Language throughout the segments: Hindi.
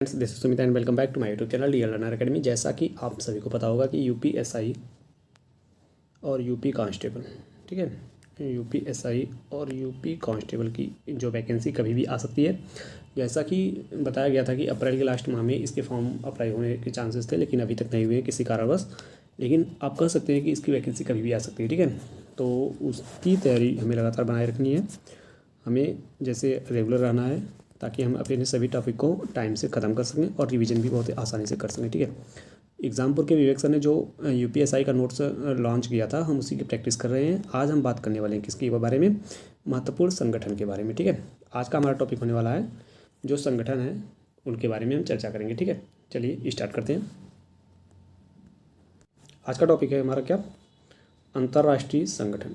This is Sumit and welcome back to my YouTube channel Real Learner Academy. जैसा कि आप सभी को पता होगा कि यूपीएसआई और यूपी कांस्टेबल, ठीक है, यूपीएसआई और यूपी कांस्टेबल की जो वैकेंसी कभी भी आ सकती है। जैसा कि बताया गया था कि अप्रैल के लास्ट माह में इसके फॉर्म अप्लाई होने के चांसेस थे, लेकिन अभी तक नहीं हुए किसी कारणवश। लेकिन आप कह सकते हैं कि इसकी वैकेंसी कभी भी आ सकती है, ठीक है। तो उसकी तैयारी हमें लगातार बनाए रखनी है। हमें जैसे रेगुलर रहना है ताकि हम अपने सभी टॉपिक को टाइम से ख़त्म कर सकें और रिवीजन भी बहुत ही आसानी से कर सकें, ठीक है। एग्जामपुर के विवेक सर ने जो यूपीएसआई का नोट्स लॉन्च किया था, हम उसी की प्रैक्टिस कर रहे हैं। आज हम बात करने वाले हैं किसके बारे में? महत्वपूर्ण संगठन के बारे में, ठीक है। आज का हमारा टॉपिक होने वाला है जो संगठन है उनके बारे में हम चर्चा करेंगे, ठीक है। चलिए स्टार्ट करते हैं। आज का टॉपिक है हमारा क्या? अंतर्राष्ट्रीय संगठन,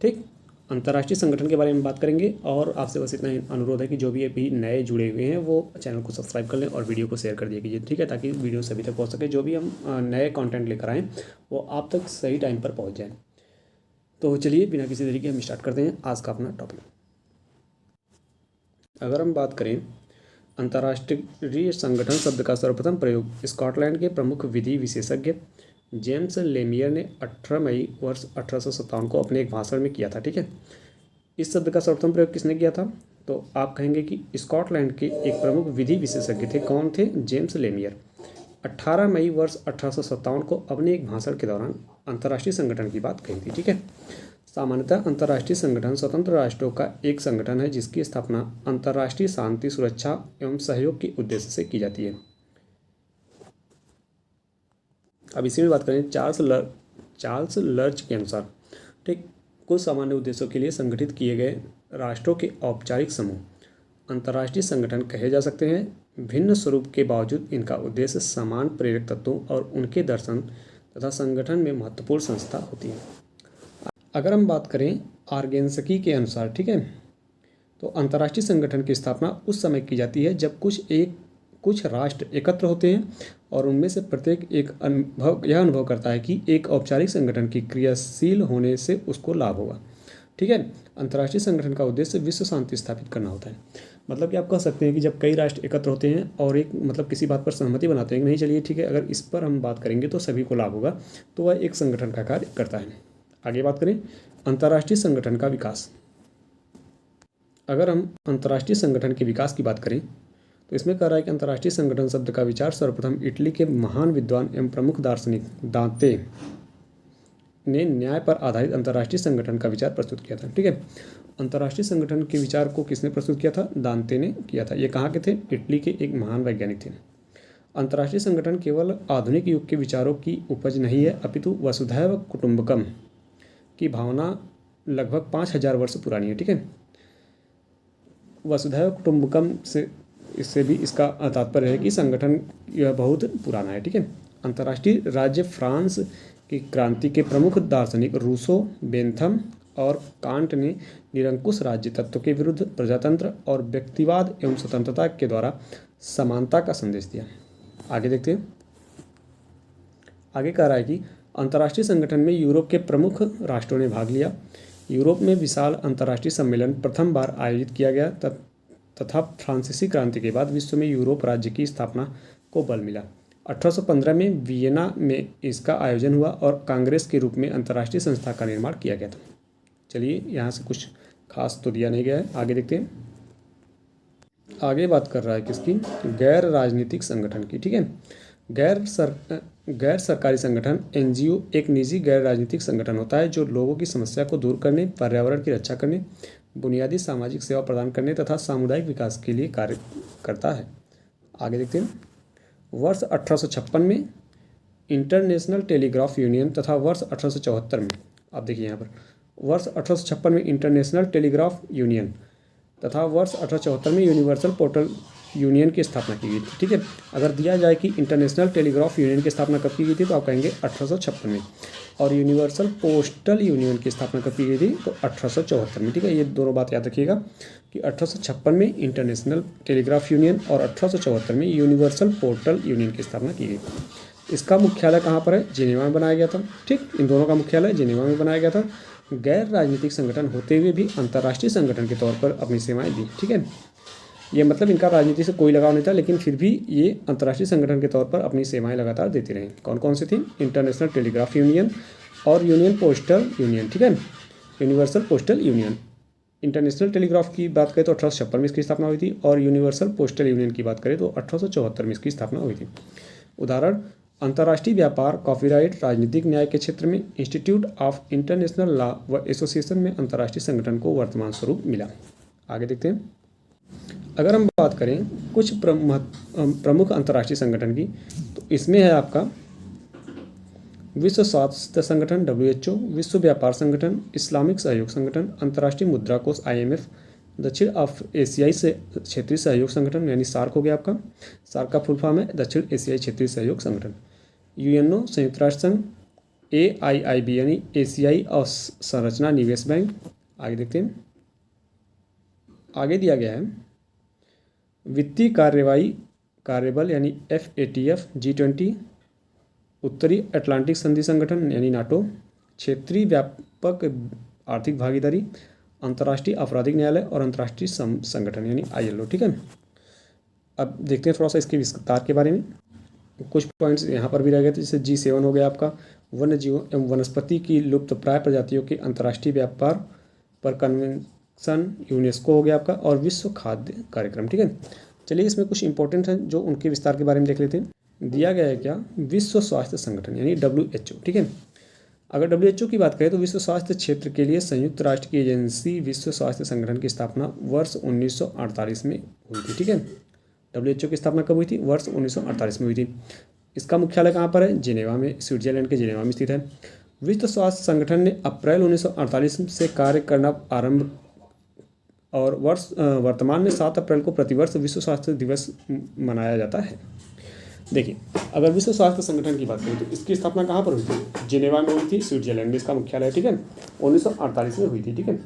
ठीक। अंतर्राष्ट्रीय संगठन के बारे में बात करेंगे और आपसे बस इतना ही अनुरोध है कि जो भी अभी नए जुड़े हुए हैं वो चैनल को सब्सक्राइब कर लें और वीडियो को शेयर कर दिया कीजिए, ठीक है, ताकि वीडियो सभी तक पहुंच सके। जो भी हम नए कंटेंट लेकर आएँ वो आप तक सही टाइम पर पहुंच जाए। तो चलिए बिना किसी तरीके हम स्टार्ट करते हैं आज का अपना टॉपिक। अगर हम बात करें अंतर्राष्ट्रीय संगठन शब्द का सर्वप्रथम प्रयोग स्कॉटलैंड के प्रमुख विधि विशेषज्ञ जेम्स लेमियर ने 18 मई वर्ष 1857 को अपने एक भाषण में किया था, ठीक है। इस शब्द का सर्वप्रथम प्रयोग किसने किया था? तो आप कहेंगे कि स्कॉटलैंड के एक प्रमुख विधि विशेषज्ञ थे। कौन थे? जेम्स लेमियर। 18 मई वर्ष 1857 को अपने एक भाषण के दौरान अंतर्राष्ट्रीय संगठन की बात कही थी, ठीक है। सामान्यतः अंतर्राष्ट्रीय संगठन स्वतंत्र राष्ट्रों का एक संगठन है जिसकी स्थापना अंतर्राष्ट्रीय शांति, सुरक्षा एवं सहयोग के उद्देश्य से की जाती है। अब इसी में बात करें चार्ल्स लर्च के अनुसार, ठीक, कुछ सामान्य उद्देश्यों के लिए संगठित किए गए राष्ट्रों के औपचारिक समूह अंतर्राष्ट्रीय संगठन कहे जा सकते हैं। भिन्न स्वरूप के बावजूद इनका उद्देश्य समान प्रेरक तत्वों और उनके दर्शन तथा संगठन में महत्वपूर्ण संस्था होती है। अगर हम बात करें आर्गेन्सकी के अनुसार, ठीक है, तो अंतर्राष्ट्रीय संगठन की स्थापना उस समय की जाती है जब कुछ राष्ट्र एकत्र होते हैं और उनमें से प्रत्येक यह अनुभव करता है कि एक औपचारिक संगठन की क्रियाशील होने से उसको लाभ होगा, ठीक है। अंतर्राष्ट्रीय संगठन का उद्देश्य विश्व शांति स्थापित करना होता है। मतलब कि आप कह सकते हैं कि जब कई राष्ट्र एकत्र होते हैं और एक किसी बात पर सहमति बनाते हैं कि नहीं, चलिए ठीक है, अगर इस पर हम बात करेंगे तो सभी को लाभ होगा, तो वह एक संगठन का कार्य करता है। आगे बात करें अंतर्राष्ट्रीय संगठन का विकास। अगर हम अंतर्राष्ट्रीय संगठन के विकास की बात करें तो इसमें कह रहा है कि अंतर्राष्ट्रीय संगठन शब्द का विचार सर्वप्रथम इटली के महान विद्वान एवं प्रमुख दार्शनिक दांते ने न्याय पर आधारित अंतर्राष्ट्रीय संगठन का विचार प्रस्तुत किया था, ठीक है। अंतर्राष्ट्रीय संगठन के विचार को किसने प्रस्तुत किया था? दांते ने किया था। ये कहाँ के थे? इटली के एक महान वैज्ञानिक थे। अंतर्राष्ट्रीय संगठन केवल आधुनिक युग के विचारों की उपज नहीं है, अपितु वसुधैव कुटुंबकम की भावना लगभग 5000 वर्ष पुरानी है, ठीक है। वसुधैव कुटुंबकम से इससे भी इसका तात्पर्य है कि संगठन यह बहुत पुराना है, ठीक है। अंतर्राष्ट्रीय राज्य फ्रांस की क्रांति के प्रमुख दार्शनिक रूसो, बेंथम और कांट ने निरंकुश राज्य तत्व के विरुद्ध प्रजातंत्र और व्यक्तिवाद एवं स्वतंत्रता के द्वारा समानता का संदेश दिया। आगे देखते हैं। आगे कह रहा है कि अंतर्राष्ट्रीय संगठन में यूरोप के प्रमुख राष्ट्रों ने भाग लिया। यूरोप में विशाल अंतर्राष्ट्रीय सम्मेलन प्रथम बार आयोजित किया गया तथा फ्रांसीसी क्रांति के बाद विश्व में यूरोप राज्य की स्थापना को बल मिला। 1815 में वियना में इसका आयोजन हुआ और कांग्रेस के रूप में अंतर्राष्ट्रीय संस्था का निर्माण किया गया था। चलिए यहाँ से कुछ खास तो दिया नहीं गया है, आगे देखते हैं। आगे बात कर रहा है किसकी? गैर राजनीतिक संगठन की, ठीक है। गैर सरकारी संगठन एनजीओ एक निजी गैर राजनीतिक संगठन होता है जो लोगों की समस्या को दूर करने, पर्यावरण की रक्षा करने, बुनियादी सामाजिक सेवा प्रदान करने तथा सामुदायिक विकास के लिए कार्य करता है। आगे देखते हैं। वर्ष 1856 में इंटरनेशनल टेलीग्राफ यूनियन तथा वर्ष 1874 में, आप देखिए यहाँ पर, वर्ष 1856 में इंटरनेशनल टेलीग्राफ यूनियन तथा वर्ष 1874 में यूनिवर्सल पोर्टल यूनियन की स्थापना की गई थी, ठीक है। अगर दिया जाए कि इंटरनेशनल टेलीग्राफ यूनियन की स्थापना कब की गई थी तो आप कहेंगे 1856 में, और यूनिवर्सल पोस्टल यूनियन की स्थापना कब की गई थी तो 1874 में, ठीक है। ये दोनों बात याद रखिएगा कि 1856 में इंटरनेशनल टेलीग्राफ यूनियन और 1874 में यूनिवर्सल पोर्टल यूनियन की स्थापना की गई। इसका मुख्यालय कहाँ पर है? जिनेवा में बनाया गया था, ठीक। इन दोनों का मुख्यालय जिनेवा में बनाया गया था। गैर राजनीतिक संगठन होते हुए भी अंतर्राष्ट्रीय संगठन के तौर पर अपनी सेवाएं दी, ठीक है। ये मतलब इनका राजनीति से कोई लगाव नहीं था, लेकिन फिर भी ये अंतर्राष्ट्रीय संगठन के तौर पर अपनी सेवाएं लगातार देती रहीं। कौन कौन सी थी? इंटरनेशनल टेलीग्राफ यूनियन और यूनियन पोस्टल यूनियन, ठीक है, universal postal union. International telegraph की बात करें तो 1856 में इसकी स्थापना हुई थी, और यूनिवर्सल पोस्टल यूनियन की बात करें तो 1874 में इसकी स्थापना हुई थी। उदाहरण: अंतर्राष्ट्रीय व्यापार, कॉपीराइट, राजनीतिक न्याय के क्षेत्र में इंस्टीट्यूट ऑफ इंटरनेशनल लॉ व एसोसिएशन में अंतर्राष्ट्रीय संगठन को वर्तमान स्वरूप मिला। आगे देखते हैं। अगर हम बात करें कुछ प्रमुख अंतर्राष्ट्रीय संगठन की, तो इसमें है आपका विश्व स्वास्थ्य संगठन WHO, विश्व व्यापार संगठन, इस्लामिक सहयोग संगठन, अंतर्राष्ट्रीय मुद्रा कोष IMF, दक्षिण एशियाई से क्षेत्रीय सहयोग संगठन यानी सार्क हो गया आपका। सार्क का फुल फॉर्म है दक्षिण एशियाई क्षेत्रीय सहयोग संगठन। UNO संयुक्त राष्ट्र संघ, AIIB यानी एशियाई अवसंरचना निवेश बैंक। आगे देखते हैं। आगे दिया गया है वित्तीय कार्यवाही कार्यबल यानी FATF, G20, उत्तरी अटलांटिक संधि संगठन यानी NATO, क्षेत्रीय व्यापक आर्थिक भागीदारी, अंतर्राष्ट्रीय आपराधिक न्यायालय और अंतर्राष्ट्रीय संगठन यानी ILO, ठीक है। अब देखते हैं थोड़ा सा इसके विस्तार के बारे में। कुछ पॉइंट्स यहाँ पर भी रह गए थे, जैसे G7 हो गया आपका, वन्य जीवों एवं वनस्पति की लुप्तप्राय प्रजातियों के अंतर्राष्ट्रीय व्यापार पर कन्वेंशन, यूनेस्को हो गया आपका, और विश्व खाद्य कार्यक्रम, ठीक है। चलिए इसमें कुछ इंपॉर्टेंट है जो उनके विस्तार के बारे में देख लेते हैं। दिया गया है क्या? विश्व स्वास्थ्य संगठन यानी WHO, ठीक है। अगर WHO की बात करें तो विश्व स्वास्थ्य क्षेत्र के लिए संयुक्त राष्ट्र की एजेंसी विश्व स्वास्थ्य संगठन की स्थापना वर्ष 1948 में हुई थी, ठीक है। WHO की स्थापना कब हुई थी? वर्ष 1948 में हुई थी। इसका मुख्यालय कहाँ पर है? जिनेवा में, स्विट्जरलैंड के जिनेवा में स्थित है। विश्व स्वास्थ्य संगठन ने अप्रैल 1948 से कार्य करना आरंभ और वर्तमान में 7 अप्रैल को प्रतिवर्ष विश्व स्वास्थ्य दिवस मनाया जाता है। देखिए, अगर विश्व स्वास्थ्य संगठन की बात करें तो इसकी स्थापना कहाँ पर हुई थी? जिनेवा में हुई थी, स्विट्जरलैंड में इसका मुख्यालय है, ठीक है। 1948 में हुई थी, ठीक है।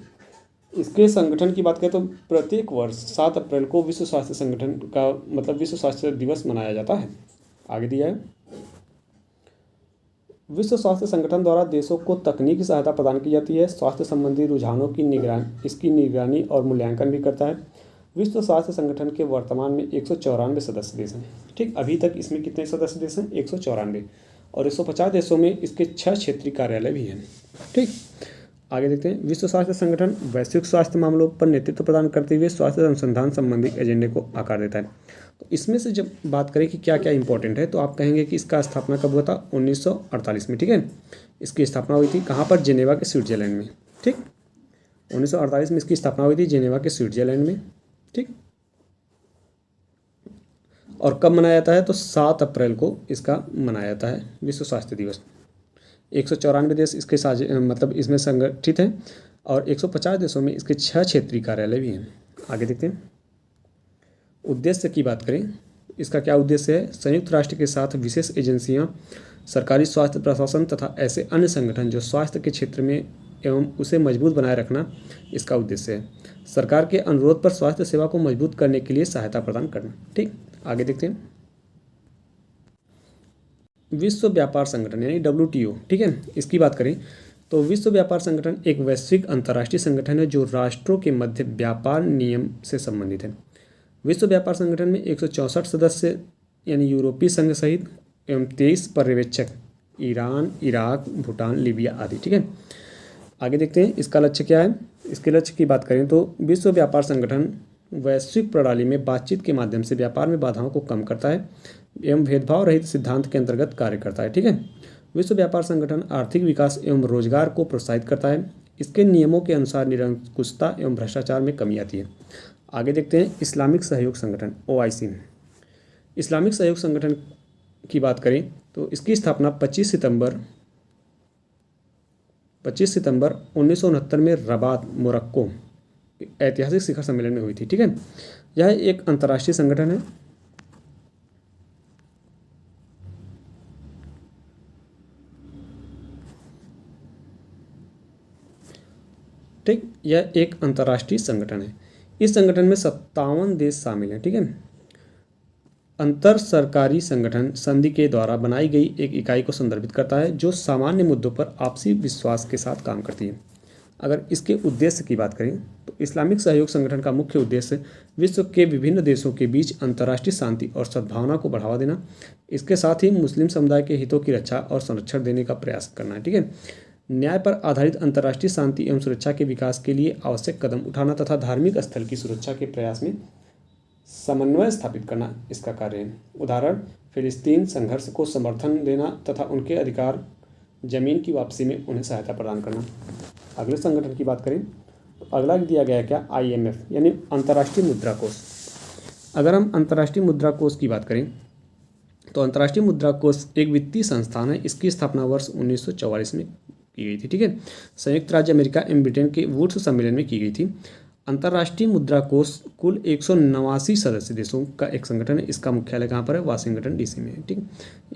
इसके संगठन की बात करें तो प्रत्येक वर्ष 7 अप्रैल को विश्व स्वास्थ्य संगठन का मतलब विश्व स्वास्थ्य दिवस मनाया जाता है। आगे दिया है विश्व स्वास्थ्य संगठन द्वारा देशों को तकनीकी सहायता प्रदान की जाती है। स्वास्थ्य संबंधी रुझानों की निगरानी और मूल्यांकन भी करता है। विश्व स्वास्थ्य संगठन के वर्तमान में 194 सदस्य देश हैं, ठीक। अभी तक इसमें कितने सदस्य देश हैं? 194, और 150 देशों में इसके 6 क्षेत्रीय कार्यालय भी हैं, ठीक। आगे देखते हैं। विश्व स्वास्थ्य संगठन वैश्विक स्वास्थ्य मामलों पर नेतृत्व प्रदान करते हुए स्वास्थ्य अनुसंधान संबंधी एजेंडे को आकार देता है। तो इसमें से जब बात करें कि क्या क्या इंपॉर्टेंट है, तो आप कहेंगे कि इसका स्थापना कब हुआ था? 1948 में, ठीक है। इसकी स्थापना हुई थी कहाँ पर? जिनेवा के स्विट्जरलैंड में, ठीक। 1948 में इसकी स्थापना हुई थी जिनेवा के स्विट्जरलैंड में, ठीक। और कब मनाया जाता है? तो 7 अप्रैल को इसका मनाया जाता है विश्व स्वास्थ्य दिवस। 194 देश इसके मतलब इसमें संगठित हैं, और 150 देशों में इसके 6 क्षेत्रीय कार्यालय भी हैं। आगे देखते हैं। उद्देश्य की बात करें, इसका क्या उद्देश्य है? संयुक्त राष्ट्र के साथ विशेष एजेंसियां, सरकारी स्वास्थ्य प्रशासन तथा ऐसे अन्य संगठन जो स्वास्थ्य के क्षेत्र में एवं उसे मजबूत बनाए रखना इसका उद्देश्य है। सरकार के अनुरोध पर स्वास्थ्य सेवा को मजबूत करने के लिए सहायता प्रदान करना, ठीक। आगे देखते हैं। विश्व व्यापार संगठन यानी WTO, ठीक है। इसकी बात करें तो विश्व व्यापार संगठन एक वैश्विक अंतर्राष्ट्रीय संगठन है जो राष्ट्रों के मध्य व्यापार नियम से संबंधित है। विश्व व्यापार संगठन में 164 सदस्य यानी यूरोपीय संघ सहित एवं 23 पर्यवेक्षक, ईरान, इराक, भूटान, लीबिया आदि, ठीक है। आगे देखते हैं इसका लक्ष्य क्या है। इसके लक्ष्य की बात करें तो विश्व व्यापार संगठन वैश्विक प्रणाली में बातचीत के माध्यम से व्यापार में बाधाओं को कम करता है एवं भेदभाव रहित सिद्धांत के अंतर्गत कार्य करता है, ठीक है। विश्व व्यापार संगठन आर्थिक विकास एवं रोजगार को प्रोत्साहित करता है। इसके नियमों के अनुसार निरंकुशता एवं भ्रष्टाचार में कमी आती है। आगे देखते हैं इस्लामिक सहयोग संगठन OIC। इस्लामिक सहयोग संगठन की बात करें तो इसकी स्थापना 25 सितंबर 1969 में रबात, मोरक्को ऐतिहासिक शिखर सम्मेलन में हुई थी, ठीक है। यह एक अंतर्राष्ट्रीय संगठन है, ठीक। यह एक अंतर्राष्ट्रीय संगठन है। इस संगठन में 57 देश शामिल हैं, ठीक है। अंतर सरकारी संगठन संधि के द्वारा बनाई गई एक इकाई को संदर्भित करता है जो सामान्य मुद्दों पर आपसी विश्वास के साथ काम करती है। अगर इसके उद्देश्य की बात करें तो इस्लामिक सहयोग संगठन का मुख्य उद्देश्य विश्व के विभिन्न देशों के बीच अंतर्राष्ट्रीय शांति और सद्भावना को बढ़ावा देना, इसके साथ ही मुस्लिम समुदाय के हितों की रक्षा और संरक्षण देने का प्रयास करना है। ठीक है, न्याय पर आधारित अंतर्राष्ट्रीय शांति एवं सुरक्षा के विकास के लिए आवश्यक कदम उठाना तथा धार्मिक स्थल की सुरक्षा के प्रयास में समन्वय स्थापित करना इसका कार्य है। उदाहरण, फिलिस्तीन संघर्ष को समर्थन देना तथा उनके अधिकार जमीन की वापसी में उन्हें सहायता प्रदान करना। अगले संगठन की बात करें तो अगला दिया गया क्या, IMF यानी अंतर्राष्ट्रीय मुद्रा कोष। अगर हम अंतर्राष्ट्रीय मुद्रा कोष की बात करें तो अंतर्राष्ट्रीय मुद्रा कोष एक वित्तीय संस्थान है। इसकी स्थापना वर्ष 1944 में की गई थी। ठीक है, संयुक्त राज्य अमेरिका एवं ब्रिटेन के वुड्स सम्मेलन में की गई थी। अंतर्राष्ट्रीय मुद्रा कोष कुल 189 सदस्य देशों का एक संगठन है। इसका मुख्यालय कहाँ पर है, वाशिंगटन DC में है। ठीक,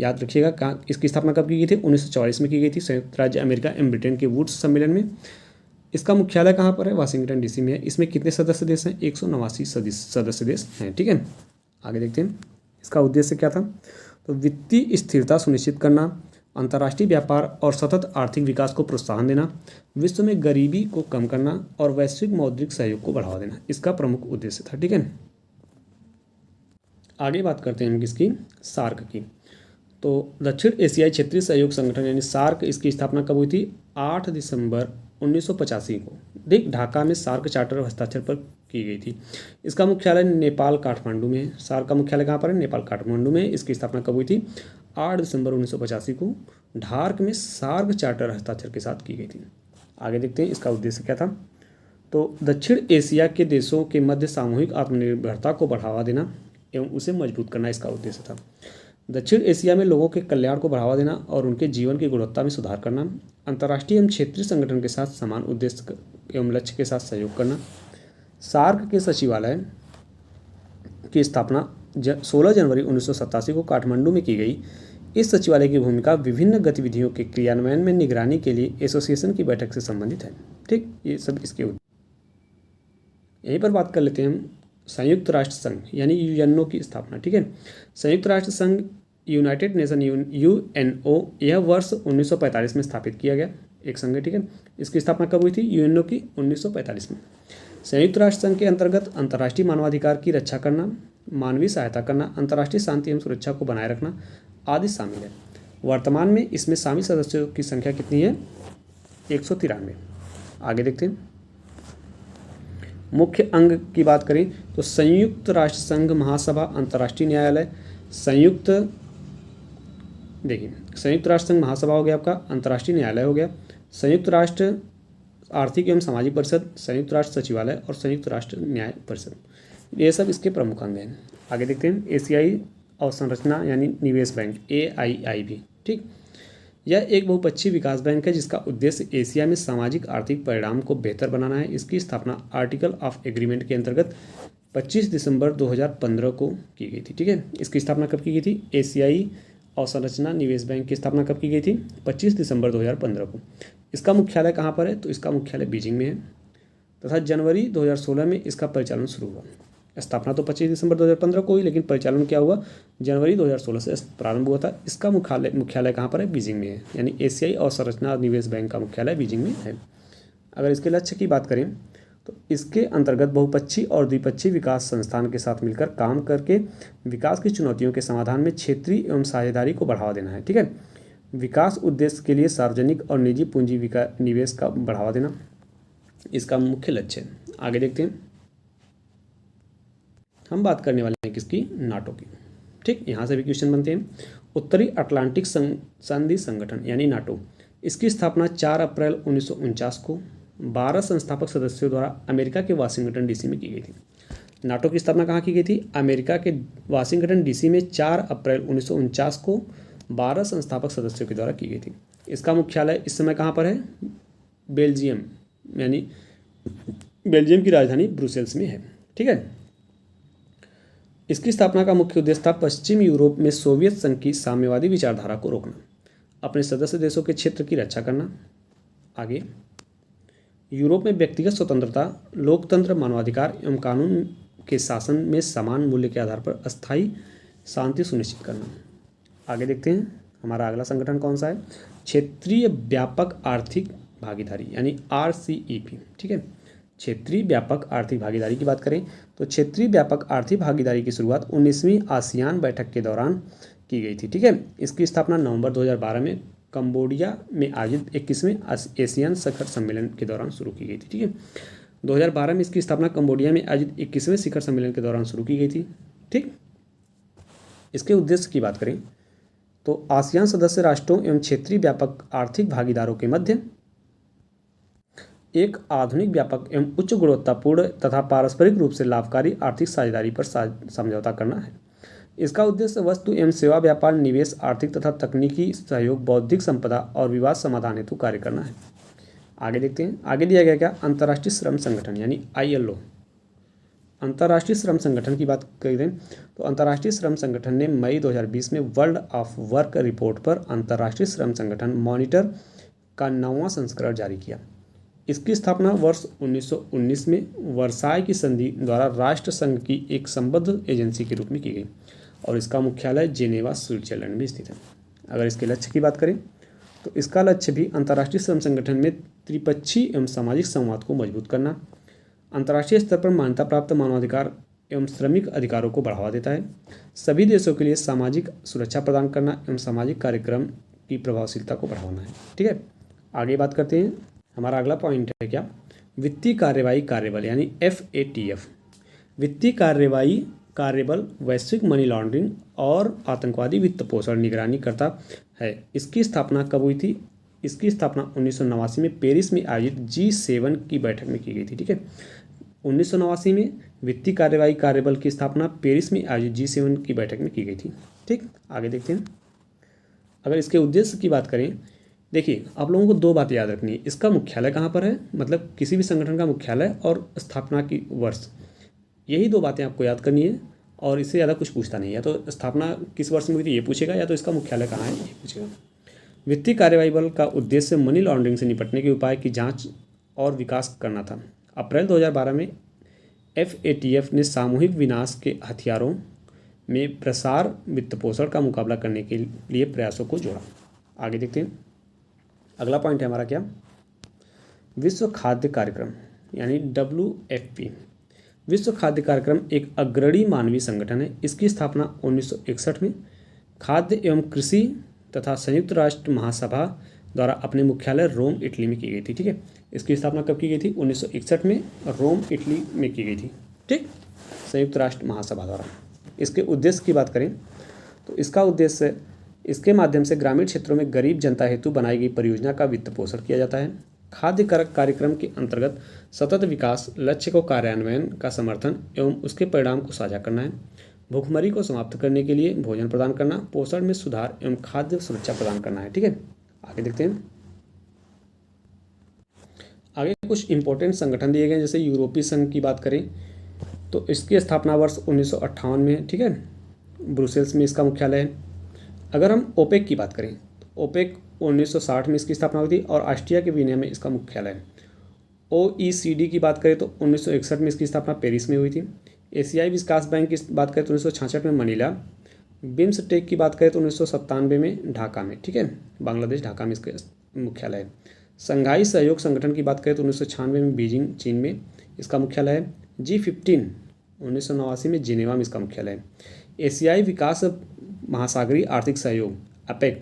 याद रखिएगा कहाँ इसकी स्थापना कब की गई थी, 1944 में की गई थी संयुक्त राज्य अमेरिका एवं ब्रिटेन के वुड्स सम्मेलन में। इसका मुख्यालय कहाँ पर है, वाशिंगटन DC में है। इसमें कितने सदस्य देश हैं, 189 सदस्य देश हैं। ठीक है, आगे देखते हैं इसका उद्देश्य क्या था। तो वित्तीय स्थिरता सुनिश्चित करना, अंतर्राष्ट्रीय व्यापार और सतत आर्थिक विकास को प्रोत्साहन देना, विश्व में गरीबी को कम करना और वैश्विक मौद्रिक सहयोग को बढ़ावा देना, इसका प्रमुख उद्देश्य था। ठीक है, आगे बात करते हैं हम किसकी, सार्क की। तो दक्षिण एशियाई क्षेत्रीय सहयोग संगठन यानी सार्क, इसकी स्थापना कब हुई थी, 8 दिसंबर 1985 को ठीक ढाका में सार्क चार्टर हस्ताक्षर पर की गई थी। इसका मुख्यालय नेपाल काठमांडू में है। सार्क का मुख्यालय कहाँ पर है, नेपाल काठमांडू में। इसकी स्थापना कब हुई थी, 8 दिसंबर 1985 को ढाका में सार्क चार्टर हस्ताक्षर के साथ की गई थी। आगे देखते हैं इसका उद्देश्य क्या था। तो दक्षिण एशिया के देशों के मध्य सामूहिक आत्मनिर्भरता को बढ़ावा देना एवं उसे मजबूत करना इसका उद्देश्य था। दक्षिण एशिया में लोगों के कल्याण को बढ़ावा देना और उनके जीवन की गुणवत्ता में सुधार करना, अंतर्राष्ट्रीय एवं क्षेत्रीय संगठन के साथ समान उद्देश्य एवं लक्ष्य के साथ सहयोग करना। सार्क के सचिवालय की स्थापना 16 जनवरी 1987 को काठमांडू में की गई। इस सचिवालय की भूमिका विभिन्न गतिविधियों के क्रियान्वयन में निगरानी के लिए एसोसिएशन की बैठक से संबंधित है। ठीक, ये सब इसके यहीं पर बात कर लेते हैं हम संयुक्त राष्ट्र संघ यानी UNO की स्थापना। ठीक है, संयुक्त राष्ट्र संघ यूनाइटेड नेशन UNO यह वर्ष 1945 में स्थापित किया गया एक संघ है। ठीक है, इसकी स्थापना कब हुई थी, UNO की 1945 में। संयुक्त राष्ट्र संघ के अंतर्गत अंतर्राष्ट्रीय मानवाधिकार की रक्षा करना, मानवीय सहायता करना, अंतर्राष्ट्रीय शांति एवं सुरक्षा को बनाए रखना आदि शामिल है। वर्तमान में इसमें शामिल सदस्यों की संख्या कितनी है, 193। आगे देखते हैं मुख्य अंग की बात करें तो संयुक्त राष्ट्र संघ महासभा, अंतर्राष्ट्रीय न्यायालय, संयुक्त राष्ट्र संघ महासभा हो गया आपका, अंतर्राष्ट्रीय न्यायालय हो गया, संयुक्त राष्ट्र आर्थिक एवं सामाजिक परिषद, संयुक्त राष्ट्र सचिवालय और संयुक्त राष्ट्र न्याय परिषद, ये सब इसके प्रमुख अंग हैं। आगे देखते हैं एशियाई अवसंरचना यानी निवेश बैंक AIIB। ठीक, यह एक बहुपक्षीय विकास बैंक है जिसका उद्देश्य एशिया में सामाजिक आर्थिक परिणाम को बेहतर बनाना है। इसकी स्थापना आर्टिकल ऑफ एग्रीमेंट के अंतर्गत 25 दिसंबर 2015 को की गई थी। ठीक है, इसकी स्थापना कब की गई थी, एशियाई अवसंरचना निवेश बैंक की स्थापना कब की गई थी, 25 दिसंबर 2015 को। इसका मुख्यालय कहाँ पर है, तो इसका मुख्यालय बीजिंग में है तथा जनवरी 2016 में इसका परिचालन शुरू हुआ। स्थापना तो 25 दिसंबर 2015 को हुई, लेकिन परिचालन क्या हुआ, जनवरी 2016 से प्रारंभ हुआ था। इसका मुख्यालय कहाँ पर है, बीजिंग में है, यानी एशियाई अवसंरचना निवेश बैंक का मुख्यालय बीजिंग में है। अगर इसके लक्ष्य की बात करें तो इसके अंतर्गत बहुपक्षीय और द्विपक्षीय विकास संस्थान के साथ मिलकर काम करके विकास की चुनौतियों के समाधान में क्षेत्रीय एवं साझेदारी को बढ़ावा देना है। ठीक है, विकास उद्देश्य के लिए सार्वजनिक और निजी पूंजी निवेश का बढ़ावा देना इसका मुख्य लक्ष्य है। आगे देखते हैं, हम बात करने वाले हैं किसकी, नाटो की। ठीक, यहाँ से भी क्वेश्चन बनते हैं। उत्तरी अटलांटिक संधि संगठन यानी नाटो, इसकी स्थापना 4 अप्रैल 1949 को 12 संस्थापक सदस्यों द्वारा अमेरिका के वाशिंगटन DC में की गई थी। नाटो की स्थापना कहाँ की गई थी, अमेरिका के वाशिंगटन DC में 4 अप्रैल 1949 को 12 संस्थापक सदस्यों के द्वारा की गई थी। इसका मुख्यालय इस समय कहाँ पर है, बेल्जियम, यानी बेल्जियम की राजधानी ब्रुसेल्स में है। ठीक है, इसकी स्थापना का मुख्य उद्देश्य था पश्चिम यूरोप में सोवियत संघ की साम्यवादी विचारधारा को रोकना, अपने सदस्य देशों के क्षेत्र की रक्षा करना। आगे, यूरोप में व्यक्तिगत स्वतंत्रता, लोकतंत्र, मानवाधिकार एवं कानून के शासन में समान मूल्य के आधार पर अस्थायी शांति सुनिश्चित करना। आगे देखते हैं हमारा अगला संगठन कौन सा है, क्षेत्रीय व्यापक आर्थिक भागीदारी यानी RCEP, ठीक है। क्षेत्रीय व्यापक आर्थिक भागीदारी की बात करें तो क्षेत्रीय व्यापक आर्थिक भागीदारी की शुरुआत 19वीं आसियान बैठक के दौरान की गई थी, ठीक है। इसकी स्थापना नवंबर 2012 में कंबोडिया में आयोजित 21वें एशियन शिखर सम्मेलन के दौरान शुरू की गई थी, ठीक है। 2012 में इसकी स्थापना कंबोडिया में आयोजित 21वें शिखर सम्मेलन के दौरान शुरू की गई थी, ठीक। इसके उद्देश्य की बात करें तो आसियान सदस्य राष्ट्रों एवं क्षेत्रीय व्यापक आर्थिक भागीदारों के मध्य एक आधुनिक व्यापक एवं उच्च गुणवत्तापूर्ण तथा पारस्परिक रूप से लाभकारी आर्थिक साझेदारी पर समझौता करना है। इसका उद्देश्य वस्तु एवं सेवा व्यापार, निवेश, आर्थिक तथा तकनीकी सहयोग, बौद्धिक संपदा और विवाद समाधान हेतु कार्य करना है। आगे देखते हैं, आगे दिया गया क्या, अंतर्राष्ट्रीय श्रम संगठन यानी ILO। अंतर्राष्ट्रीय श्रम संगठन की बात करें तो अंतर्राष्ट्रीय श्रम संगठन ने मई 2020 में वर्ल्ड ऑफ वर्क रिपोर्ट पर अंतर्राष्ट्रीय श्रम संगठन मॉनिटर का 9वां संस्करण जारी किया। इसकी स्थापना वर्ष 1919 में वर्साय की संधि द्वारा राष्ट्र संघ की एक संबद्ध एजेंसी के रूप में की गई और इसका मुख्यालय जेनेवा, स्विट्जरलैंड में स्थित है। अगर इसके लक्ष्य की बात करें तो इसका लक्ष्य भी अंतर्राष्ट्रीय श्रम संगठन में त्रिपक्षीय एवं सामाजिक संवाद को मजबूत करना, अंतर्राष्ट्रीय स्तर पर मान्यता प्राप्त मानवाधिकार एवं श्रमिक अधिकारों को बढ़ावा देता है, सभी देशों के लिए सामाजिक सुरक्षा प्रदान करना एवं सामाजिक कार्यक्रम की प्रभावशीलता को बढ़ाना है, ठीक है। आगे बात करते हैं, हमारा अगला पॉइंट है क्या, वित्तीय कार्यवाही कार्यबल यानी FATF। वित्तीय कार्यवाही कार्यबल वैश्विक मनी लॉन्ड्रिंग और आतंकवादी वित्त पोषण निगरानी करता है। इसकी स्थापना कब हुई थी? इसकी स्थापना 1989 में पेरिस में आयोजित G7 की बैठक में की गई थी, ठीक है। 1989 में वित्तीय कार्यवाही कार्यबल की स्थापना पेरिस में आयोजित G7 की बैठक में की गई थी, ठीक। आगे देखते हैं, अगर इसके उद्देश्य की बात करें, देखिए आप लोगों को 2 बातें याद रखनी है। इसका मुख्यालय कहाँ पर है, मतलब किसी भी संगठन का मुख्यालय और स्थापना की वर्ष, यही 2 बातें आपको याद करनी है और इससे ज़्यादा कुछ पूछता नहीं है। तो स्थापना किस वर्ष में हुई थी ये पूछेगा, या तो इसका मुख्यालय कहाँ है ये पूछेगा। वित्तीय कार्यवाही बल का उद्देश्य मनी लॉन्ड्रिंग से निपटने के उपाय की जांच और विकास करना था। अप्रैल 2012 में FATF ने सामूहिक विनाश के हथियारों में प्रसार वित्त पोषण का मुकाबला करने के लिए प्रयासों को जोड़ा। आगे देखते हैं, अगला पॉइंट है हमारा क्या, विश्व खाद्य कार्यक्रम यानी WFP। विश्व खाद्य कार्यक्रम एक अग्रणी मानवीय संगठन है। इसकी स्थापना 1961 में खाद्य एवं कृषि तथा संयुक्त राष्ट्र महासभा द्वारा अपने मुख्यालय रोम, इटली में की गई थी, ठीक है। इसकी स्थापना कब की गई थी? 1961 में रोम, इटली में की गई थी, ठीक, संयुक्त राष्ट्र महासभा द्वारा। इसके उद्देश्य की बात करें तो इसका उद्देश्य, इसके माध्यम से ग्रामीण क्षेत्रों में गरीब जनता हेतु बनाई गई परियोजना का वित्त पोषण किया जाता है। खाद्य कार्यक्रम के अंतर्गत सतत विकास लक्ष्य को कार्यान्वयन का समर्थन एवं उसके परिणाम को साझा करना है, भूखमरी को समाप्त करने के लिए भोजन प्रदान करना, पोषण में सुधार एवं खाद्य सुरक्षा प्रदान करना है, ठीक है। आगे देखते हैं, आगे कुछ इंपॉर्टेंट संगठन दिए गए, जैसे यूरोपीय संघ की बात करें तो इसकी स्थापना वर्ष 1958 में है, ठीक है, ब्रुसेल्स में इसका मुख्यालय है। अगर हम ओपेक की बात करें तो ओपेक 1960 में इसकी स्थापना हुई थी और ऑस्ट्रिया के वियना में इसका मुख्यालय है। OECD की बात करें तो 1961 में इसकी स्थापना पेरिस में हुई थी। एशियाई विकास बैंक की बात करें तो 1966 में मनीला। बिम्सटेक की बात करें तो 1997 में ढाका में, ठीक है, बांग्लादेश ढाका में इसका मुख्यालय है। संघाई सहयोग संगठन की बात करें तो 1996 में बीजिंग, चीन में इसका मुख्यालय है। G15 1989 में जिनेवा में इसका मुख्यालय है। एशियाई विकास महासागरीय आर्थिक सहयोग APEC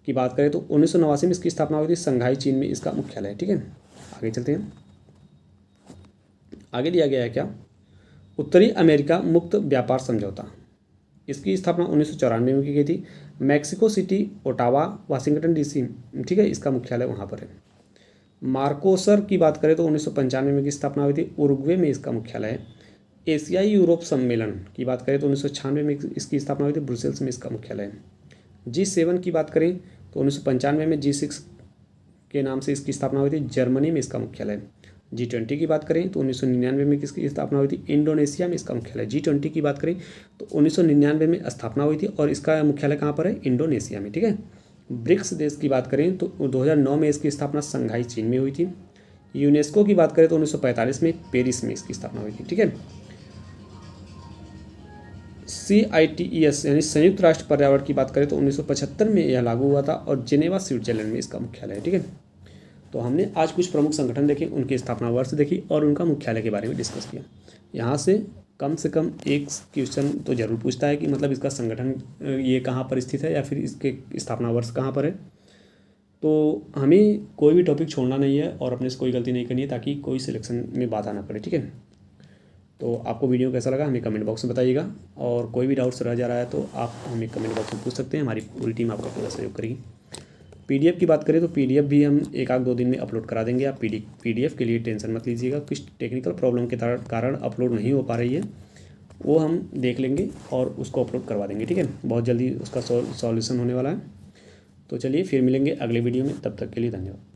की बात करें तो 1989 में इसकी स्थापना हुई थी, संघाई, चीन में इसका मुख्यालय है, ठीक है। आगे चलते हैं, आगे दिया गया है क्या, उत्तरी अमेरिका मुक्त व्यापार समझौता। इसकी स्थापना 1994 में की गई थी। Mexico city, Ottawa, Washington DC, ठीक है, इसका मुख्यालय वहाँ पर है। मार्कोसर की बात करें तो 1995 में इसकी स्थापना हुई थी, उरुग्वे में इसका मुख्यालय है। एशियाई यूरोप सम्मेलन की बात करें तो 1996 में इसकी स्थापना हुई थी, ब्रुसेल्स में इसका मुख्यालय है। G7 की बात करें तो 1995 में G6 के नाम से इसकी स्थापना हुई थी, जर्मनी में इसका मुख्यालय है। G20 की बात करें तो 1999 में किसकी स्थापना हुई थी, इंडोनेशिया में इसका मुख्यालय। G20 की बात करें तो 1999 में स्थापना हुई थी और इसका मुख्यालय कहाँ पर है, इंडोनेशिया में, ठीक है। ब्रिक्स देश की बात करें तो 2009 में इसकी स्थापना संघाई, चीन में हुई थी। यूनेस्को की बात करें तो 1945 में पेरिस में इसकी स्थापना हुई थी, ठीक है। CITES यानी संयुक्त राष्ट्र पर्यावरण की बात करें तो 1975 में यह लागू हुआ था और जिनेवा, स्विट्जरलैंड में इसका मुख्यालय है, ठीक है। तो हमने आज कुछ प्रमुख संगठन देखे, उनकी स्थापना वर्ष देखी और उनका मुख्यालय के बारे में डिस्कस किया। यहाँ से कम एक क्वेश्चन तो ज़रूर पूछता है कि मतलब इसका संगठन ये कहाँ पर स्थित है या फिर इसके स्थापना वर्ष कहाँ पर है। तो हमें कोई भी टॉपिक छोड़ना नहीं है और अपने से कोई गलती नहीं करनी है ताकि कोई सिलेक्शन में बाधा ना पड़े, ठीक है। तो आपको वीडियो कैसा लगा हमें कमेंट बॉक्स में बताइएगा, और कोई भी डाउट्स रह जा रहा है तो आप हमें कमेंट बॉक्स में पूछ सकते हैं, हमारी पूरी टीम आपका पूरा सहयोग करेगी। पीडीएफ की बात करें तो पीडीएफ भी हम 1-2 दिन में अपलोड करा देंगे। आप पीडीएफ के लिए टेंशन मत लीजिएगा, कुछ टेक्निकल प्रॉब्लम के कारण अपलोड नहीं हो पा रही है, वो हम देख लेंगे और उसको अपलोड करवा देंगे, ठीक है। बहुत जल्दी उसका सॉल्यूशन होने वाला है। तो चलिए फिर मिलेंगे अगले वीडियो में, तब तक के लिए धन्यवाद।